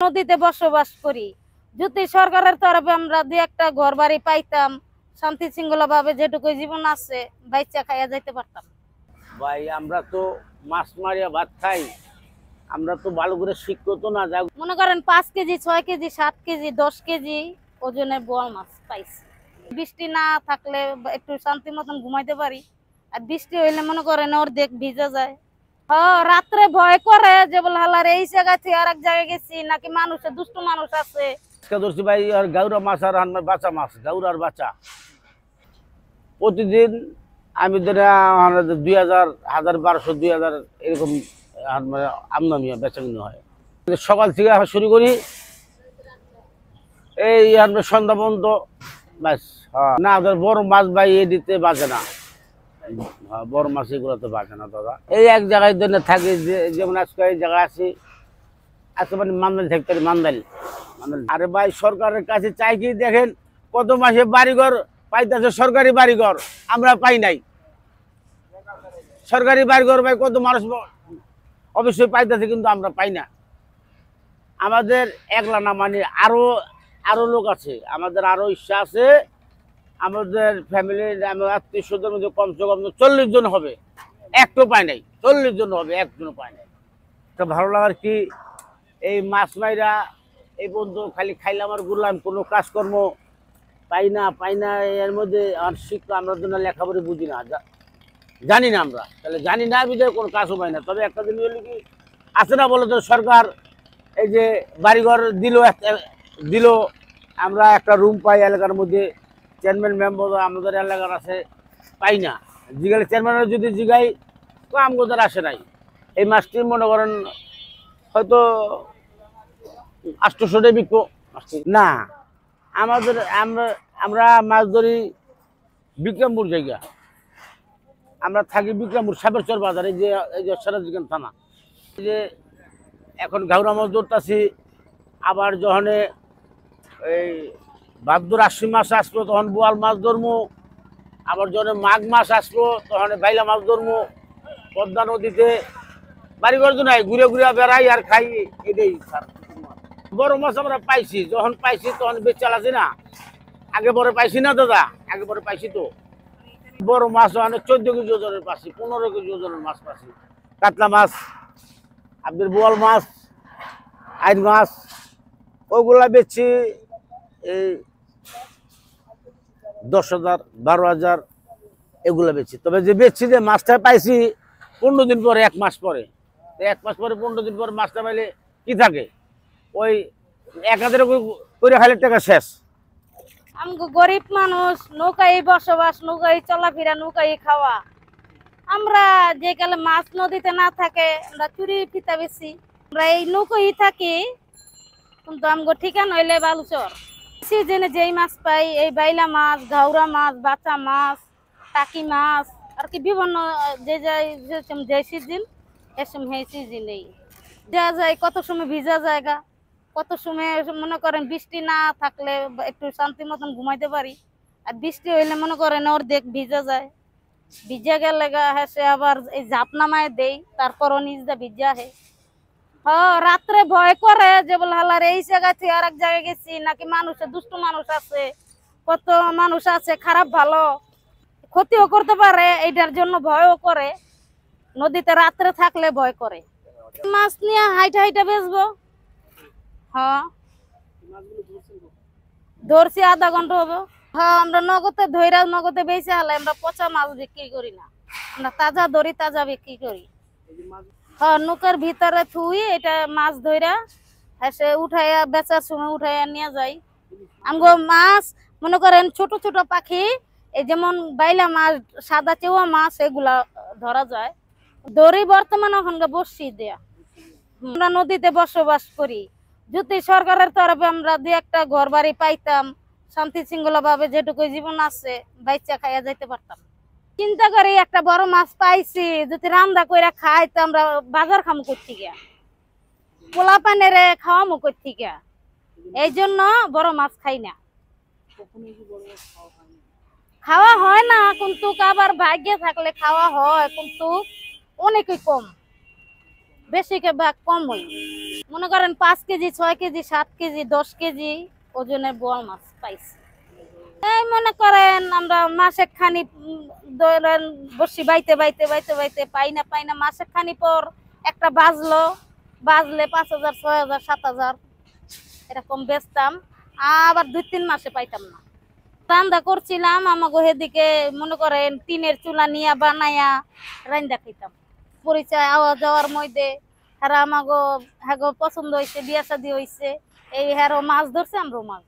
নদীতে বসবাস করি। যদি সরকারের তরফে আমরা দুই একটা ঘর বাড়ি পাইতাম, শান্তি শৃঙ্খলা ভাবে যেটুকু জীবন আছে বাইচা খাইয়া যাইতে পারতাম। ভাই আমরা তো মাছ মারিয়া ভাত খাই, আমরা তো ভালো করে শিক্ষিত না। যা মনে করেন 5 কেজি 6 কেজি 7 কেজি 10 কেজি ওজনের বোয়াল মাছ পাইছি। বৃষ্টি না থাকলে একটু শান্তি মতন ঘুমাইতে পারি, আর বৃষ্টি হইলে মনে করেন অর্ধেক ভিজে যায়। রাত্রে ভয় করে যে বলে হালার এই জায়গা থেকে আর এক জায়গায় গেছি নাকি মানুষের দুষ্ট মানুষ আছে। ধরছি ভাই, আর গাউরা মাছ আর বাচ্চা মাছ, গাউরার বাচ্চা প্রতিদিন আমি ধরে 1200 এরকম আমদানি বেচা কিনে হয়। সকাল থেকে শুরু করি এই সন্ধ্যা পর্যন্ত ব্যাস। না বড় মাছ ভাই এ দিতে বাজে না, বড় মাছ এগুলোতে বাজে না দাদা। এই এক জায়গায় জন্য থাকি, যেমন আজকে এই জায়গায় আছি, আজকে মানে মান্দালি থাকতে পারি, মান্দালি। আরে ভাই সরকারের কাছে চাই কি, দেখেন কত মাসে বাড়িঘর পাইতেছে, সরকারি বাড়িঘর আমরা পাই নাই। সরকারি বাড়িঘর ভাই কত মানুষ অবশ্যই পাইতেছে, কিন্তু আমরা পাই না। আমাদের একলা না, মানে আরো আরো লোক আছে, আমাদের আরো ইচ্ছা আছে। আমাদের ফ্যামিলির আত্মীয় স্বজনের মধ্যে কমসে কম 40 জন হবে, একটু পাই নাই। 40 জন হবে, একজনও পাই নাই। তো ভালো লাগার কি, এই মাছ মাইরা এই বন্ধু খালি খাইলাম আর ঘুরলাম, কোনো কাজকর্ম পাই না। এর মধ্যে আর শিক্ষা আমরা জন্য লেখাপড়ি বুঝি না, জানি না আমরা, তাহলে জানি না বিধায় কোনো কাজও পাই না। তবে একটা দিন হলো কি আছে না বলো তো, সরকার এই যে বাড়িঘর দিল, আমরা একটা রুম পাই এলাকার মধ্যে। চেয়ারম্যান মেম্বার আমাদের এলাকার আছে, পাই না। জিগালে চেয়ারম্যানের যদি জিগাই তো আমাদের আসে নাই। এই মাছটি মনে করেন হয়তো 800 টাকা বিকো না। আমাদের আমরা মাছ ধরি বিক্রমপুর জায়গা, আমরা থাকি বিক্রমপুর সাবেরচর বাজারে, এই যে সিরাজগঞ্জ থানা। এই যে এখন ঘাউরা মাছ ধরতেছি, আবার যখন এই ভাদ্র আশ্বিন মাছ আসবো তখন বোয়াল মাছ ধরবো, আবার যখন মাঘ মাছ আসবো তখন বাইলা মাছ ধরবো। পদ্মা নদীতে বাড়িঘর তো নাই, ঘুরে ঘুরে বেড়াই আর খাই, এটাই। বড় মাছ আমরা পাইছি, যখন পাইছি তখন বেশ চালাছি না। আগে পরে পাইছি না দাদা, আগে পরে পাইছি তো। বড় মাছ অনেক 14 কেজি ওজনের পাচ্ছি, 15 কেজি ওজনের মাছ পাচ্ছি। কাতলা মাছ, আপনার বোয়াল মাছ, আইন মাছ, ওগুলা বেচছি এই 10,000 12,000 এগুলা বেচছি। তবে যে বেচছি, যে মাছটা পাইছি 15 দিন পরে, 1 মাস পরে। 1 মাস পরে 15 দিন পরে মাছটা পাইলে কি থাকে, ওই 1000 করে খাইলে টাকা শেষ। আমি গরিব মানুষ, নৌকায় বসবাস, নৌকায় চলাফেরা, নৌকায় খাওয়া। আমরা যে কালে মাছ নদীতে না থাকে আমরা চুরি ফিতা বেশি, আমরা এই নৌকায় থাকি। কিন্তু আমগো ঠিকানা হইলে বালুচর। সিজনে যেই মাছ পাই, এই বাইলা মাছ, ঘাউরা মাছ, বাচ্চা মাছ, টাকি মাছ, আর কি বিভিন্ন যে সিজন এসম সেই সিজনেই দেওয়া যায়। কত সময় ভিজা জায়গা, কত সময় মনে করেন বৃষ্টি না থাকলে একটু শান্তি মতন ঘুমাইতে পারি, আর বৃষ্টি হইলে মনে করেন অর্ধেক ভিজা যায়। ভিজা গেলে হেসে আবার এই ঝাপ নামায় দেই, তারপরও নিজটা ভিজা হে। রাত্রে ভয় করে যে বলে হালার এই জায়গা থেকে আর এক জায়গায় গেছি নাকি মানুষের দুষ্ট মানুষ আছে, কত মানুষ আছে খারাপ ভালো, ক্ষতিও করতে পারে, এইটার জন্য ভয়ও করে। নদীতে রাত্রে থাকলে ভয় করে। মাছ নিয়ে হাইটা হাইটা বেচবো। ধরছি আধা ঘন্টা হবে। আমরা নগদে ধৈরা নগদে বেচে হলে আমরা পচা মাছ বিক্রি করি না, আমরা তাজা ধরি, তাজা বিক্রি করি। নৌকার ভিতরে থুই এটা মাছ ধইরা হেসে উঠাইয়া বেচার সময় উঠাইয়া নিয়ে যাই। আমগো মাছ মনে করেন ছোট ছোট পাখি, এই যেমন বাইলা মাছ, সাদা চেওয়া মাছ, এগুলা ধরা যায়। দড়ি বর্তমানে ওখানকার বসি দেয়া। আমরা নদীতে বসবাস করি। যদি সরকারের তরফে আমরা দুই একটা ঘর বাড়ি পাইতাম, শান্তি শৃঙ্খলা ভাবে যেটুকু জীবন আছে বাইচা খাইয়া যাইতে পারতাম। চিন্তা করি একটা বড় মাছ পাইছি, যদি রান্না করে খাই তো আমরা বাজার খামু করতে গিয়া, পোলা পানের খাওয়ামু করতে গিয়া, এই জন্য বড় মাছ খাই না। খাওয়া হয় না, কিন্তু আবার ভাগ্যে থাকলে খাওয়া হয়, কিন্তু অনেকই কম। বেশি কে ভাগ কম হয়। মনে করেন 5 কেজি 6 কেজি 7 কেজি 10 কেজি ওজনের বোয়াল মাছ পাইছি। এই মনে করেন আমরা মাসে খানি ধরেন বসি বাইতে বাইতে বাইতে বাইতে পাই না মাসে খানি পর একটা বাজলে 5,000 6,000 7,000 এরকম বেচতাম, আবার 2-3 মাসে পাইতাম না। রান্না করছিলাম আমাগো হেদিকে মনে করেন টিনের চুলা নিয়ে বানায়া রান্না খাইতাম। পরিচয় আওয়া যাওয়ার মধ্যে হারা আমাগো হ্যাগো পছন্দ হয়েছে, বিয়া শাদী হয়েছে, এই হ্যারো মাছ ধরছে আমরাও মাছ